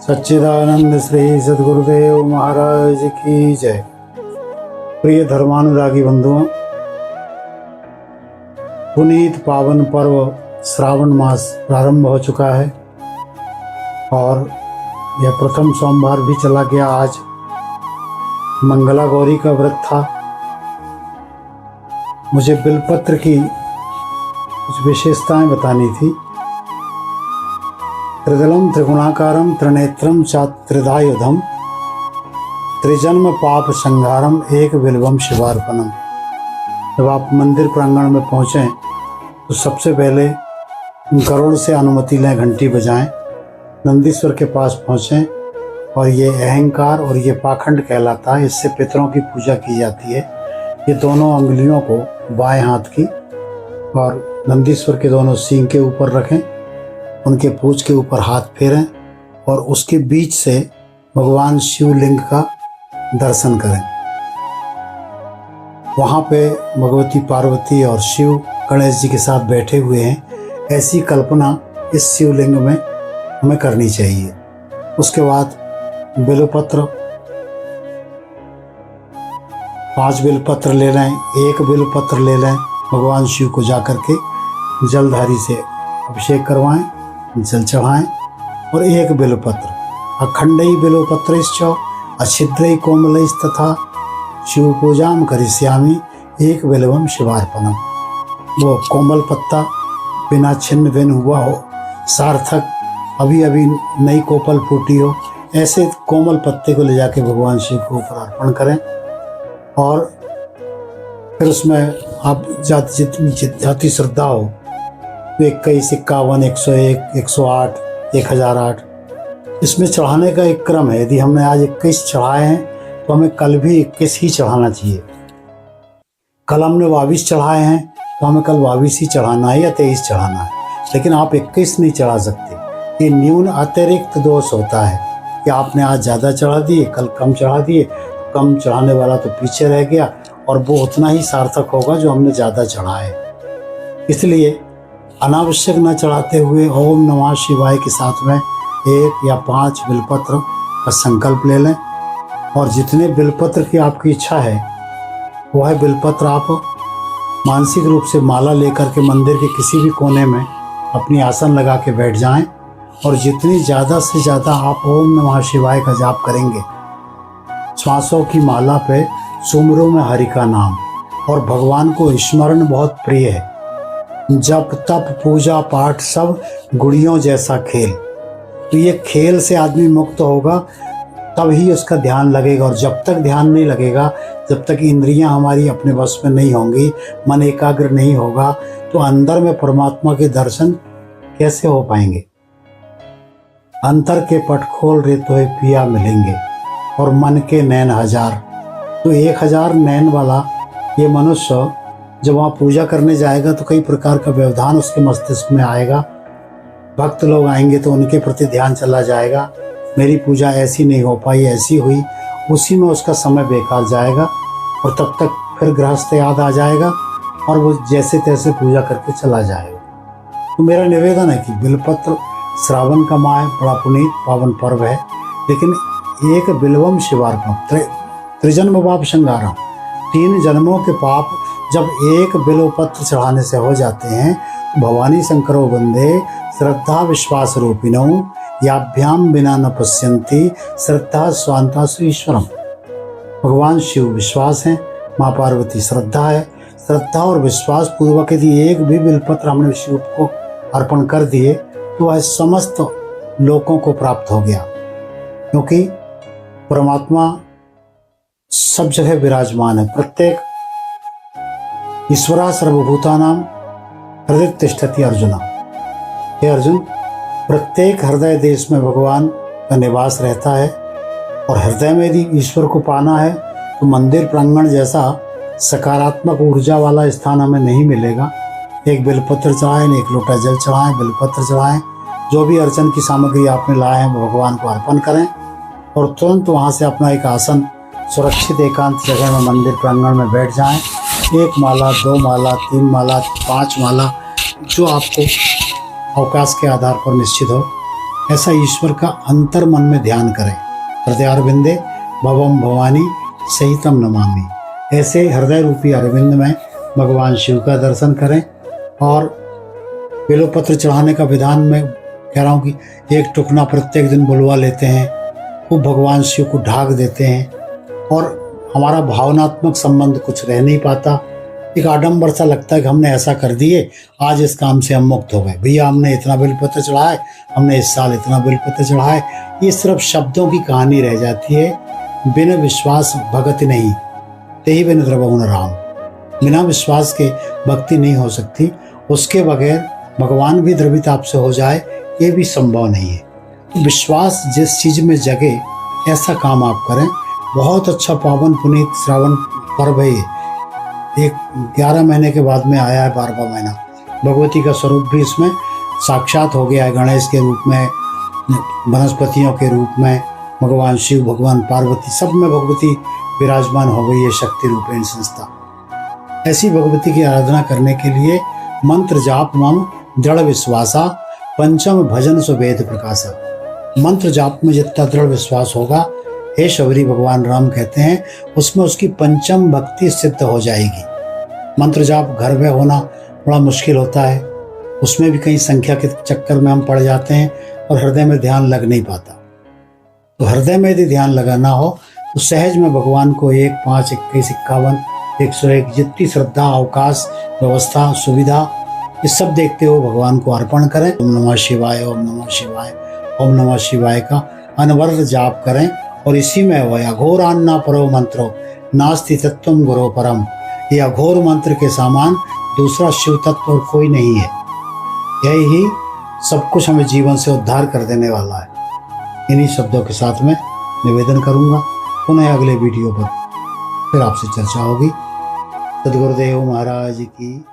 सच्चिदानंद श्री सद्गुरुदेव महाराज की जय। प्रिय धर्मानुरागी बंधुओं, पुनीत पावन पर्व श्रावण मास प्रारंभ हो चुका है और यह प्रथम सोमवार भी चला गया। आज मंगला गौरी का व्रत था। मुझे बिलपत्र की कुछ विशेषताएं बतानी थी। त्रिदलम त्रिगुणाकारम त्रिनेत्रम च त्रिधायुधम त्रिजन्म पाप संहारम एक बिल्वम शिवार्पणम। जब आप मंदिर प्रांगण में पहुँचें तो सबसे पहले गरुड़ से अनुमति लें, घंटी बजाएं, नंदीश्वर के पास पहुँचें और ये अहंकार और ये पाखंड कहलाता है। इससे पितरों की पूजा की जाती है। ये दोनों अंगुलियों को बाएं हाथ की और नंदीश्वर के दोनों सींग के ऊपर रखें, उनके पूंछ के ऊपर हाथ फेरें और उसके बीच से भगवान शिवलिंग का दर्शन करें। वहाँ पे भगवती पार्वती और शिव गणेश जी के साथ बैठे हुए हैं, ऐसी कल्पना इस शिवलिंग में हमें करनी चाहिए। उसके बाद बिल्वपत्र 5 बिल्वपत्र ले लें, 1 बिल्वपत्र ले लें। भगवान शिव को जाकर के जलधारी से अभिषेक करवाएं, जल चढ़ाएं और 1 बिल्वपत्र अखंडई बिल्वपत्रश्च अच्छिद्रई कोमलैस्तथा शिव पूजाम करिष्यामि 1 बिल्वम शिवार्पणम। वो कोमल पत्ता बिना छिन्न भिन्न हुआ हो, सार्थक अभी अभी नई कोपल फूटी हो, ऐसे कोमल पत्ते को ले जाके भगवान शिव को ऊपर अर्पण करें। और फिर उसमें आप जाति श्रद्धा हो तो 21, 51, 101, 108, 1008 इसमें चढ़ाने का एक क्रम है। यदि हमने आज 21 चढ़ाए हैं तो हमें कल भी 21 ही चढ़ाना चाहिए। कल हमने 22 चढ़ाए हैं तो हमें कल 22 ही चढ़ाना है या 23 चढ़ाना है, लेकिन आप 21 नहीं चढ़ा सकते। ये न्यून अतिरिक्त दोष होता है कि आपने आज ज़्यादा चढ़ा दिए, कल कम चढ़ा दिए। कम चढ़ाने वाला तो पीछे रह गया और वो उतना ही सार्थक होगा जो हमने ज़्यादा चढ़ाए। इसलिए अनावश्यक न चढ़ाते हुए ओम नमः शिवाय के साथ में 1 या 5 बिल्वपत्र का संकल्प ले लें और जितने बिल्वपत्र की आपकी इच्छा है वह बिल्वपत्र आप मानसिक रूप से माला लेकर के मंदिर के किसी भी कोने में अपनी आसन लगा के बैठ जाएं और जितनी ज़्यादा से ज़्यादा आप ओम नमः शिवाय का जाप करेंगे, श्वासों की माला पे सुमरो में हरि का नाम, और भगवान को स्मरण बहुत प्रिय है। जप तप पूजा पाठ सब गुड़ियों जैसा खेल। तो ये खेल से आदमी मुक्त होगा तब ही उसका ध्यान लगेगा, और जब तक ध्यान नहीं लगेगा, जब तक इंद्रियां हमारी अपने वश में नहीं होंगी, मन एकाग्र नहीं होगा, तो अंदर में परमात्मा के दर्शन कैसे हो पाएंगे। अंतर के पट खोल रे तो पिया मिलेंगे और मन के नैन 1000। तो 1000 नैन वाला ये मनुष्य जब वहाँ पूजा करने जाएगा तो कई प्रकार का व्यवधान उसके मस्तिष्क में आएगा। भक्त लोग आएंगे तो उनके प्रति ध्यान चला जाएगा। मेरी पूजा ऐसी नहीं हो पाई, ऐसी हुई, उसी में उसका समय बेकार जाएगा और तब तक फिर गृहस्थ याद आ जाएगा और वो जैसे तैसे पूजा करके चला जाएगा। तो मेरा निवेदन है कि बिल्वपत्र श्रावण का माह है, बड़ा पुनीत पावन पर्व है, लेकिन 1 बिल्वम शिवार्पणम त्रिजन्म पाप संहारम। 3 जन्मों के पाप जब 1 बिल्वपत्र चढ़ाने से हो जाते हैं तो भवानी शंकरो वंदे श्रद्धा विश्वास रूपिणौ याभ्याम बिना न पश्यन्ति श्रद्धा स्वांतासु ईश्वरम। भगवान शिव विश्वास हैं, माँ पार्वती श्रद्धा है। श्रद्धा और विश्वास पूर्वक यदि 1 भी बिल्वपत्र हमने शिव को अर्पण कर दिए तो वह समस्त लोकों को प्राप्त हो गया, क्योंकि परमात्मा सब जगह विराजमान है। प्रत्येक ईश्वरा सर्वभूतानां हृदय तिष्ठति अर्जुना। हे अर्जुन, प्रत्येक हृदय देश में भगवान का निवास रहता है और हृदय में यदि ईश्वर को पाना है तो मंदिर प्रांगण जैसा सकारात्मक ऊर्जा वाला स्थान हमें नहीं मिलेगा। 1 बिल्वपत्र चढ़ाएं, 1 लोटा जल चढ़ाएं, बिल्वपत्र चढ़ाएं, जो भी अर्चन की सामग्री आपने लाए हैं वो भगवान को अर्पण करें और तुरंत वहाँ से अपना एक आसन सुरक्षित एकांत जगह में मंदिर प्रांगण में बैठ जाएं। 1 माला, 2 माला, 3 माला, 5 माला, जो आपको अवकाश के आधार पर निश्चित हो, ऐसा ईश्वर का अंतर मन में ध्यान करें। हृदयारविंदे भवम भवानी सहितम नमामि। ऐसे हृदय रूपी अरविंद में भगवान शिव का दर्शन करें। और बेलोपत्र चढ़ाने का विधान में कह रहा हूँ कि एक टुकना प्रत्येक दिन बुलवा लेते हैं, खूब भगवान शिव को ढाक देते हैं और हमारा भावनात्मक संबंध कुछ रह नहीं पाता। एक आडंबर सा लगता है कि हमने ऐसा कर दिए, आज इस काम से हम मुक्त हो गए। भैया हमने इतना बेलपत्र चढ़ाए, हमने इस साल इतना बेलपत्र चढ़ाए। ये सिर्फ शब्दों की कहानी रह जाती है। बिना विश्वास भक्ति नहीं, तेहि बिन द्रवहुन राम। बिना विश्वास के भक्ति नहीं हो सकती। उसके बगैर भगवान भी द्रवित आपसे हो जाए, ये भी संभव नहीं है। तो विश्वास जिस चीज़ में जगे ऐसा काम आप करें। बहुत अच्छा पावन पुनीत श्रावण पर्व है। एक 11 महीने के बाद में आया है 12वां महीना। भगवती का स्वरूप भी इसमें साक्षात हो गया है। गणेश के रूप में, वनस्पतियों के रूप में, भगवान शिव, भगवान पार्वती, सब में भगवती विराजमान हो गई है शक्ति रूपेण संस्था। ऐसी भगवती की आराधना करने के लिए मंत्र जाप मम दृढ़ विश्वासा पंचम भजन सुवेद प्रकाशा। मंत्र जाप में जितना दृढ़ विश्वास होगा, हे शबरी भगवान राम कहते हैं, उसमें उसकी पंचम भक्ति सिद्ध हो जाएगी। मंत्र जाप घर में होना बड़ा मुश्किल होता है, उसमें भी कई संख्या के चक्कर में हम पड़ जाते हैं और हृदय में ध्यान लग नहीं पाता। तो हृदय में यदि ध्यान लगाना हो तो सहज में भगवान को 1, 5, 21, 51, 101 जितनी श्रद्धा, अवकाश, व्यवस्था, सुविधा, ये सब देखते हुए भगवान को अर्पण करें। ओम नमः शिवाय, ओम नमः शिवाय, ओम नमः शिवाय का अनवरत जाप करें। और इसी में वो अघोरान्ना परो मंत्रो नास्ति तत्वम गुरो परम। ये अघोर मंत्र के समान दूसरा शिव तत्व और कोई नहीं है। यही सब कुछ हमें जीवन से उद्धार कर देने वाला है। इन्हीं शब्दों के साथ में निवेदन करूंगा। पुनः अगले वीडियो पर फिर आपसे चर्चा होगी। सद्गुरुदेव महाराज की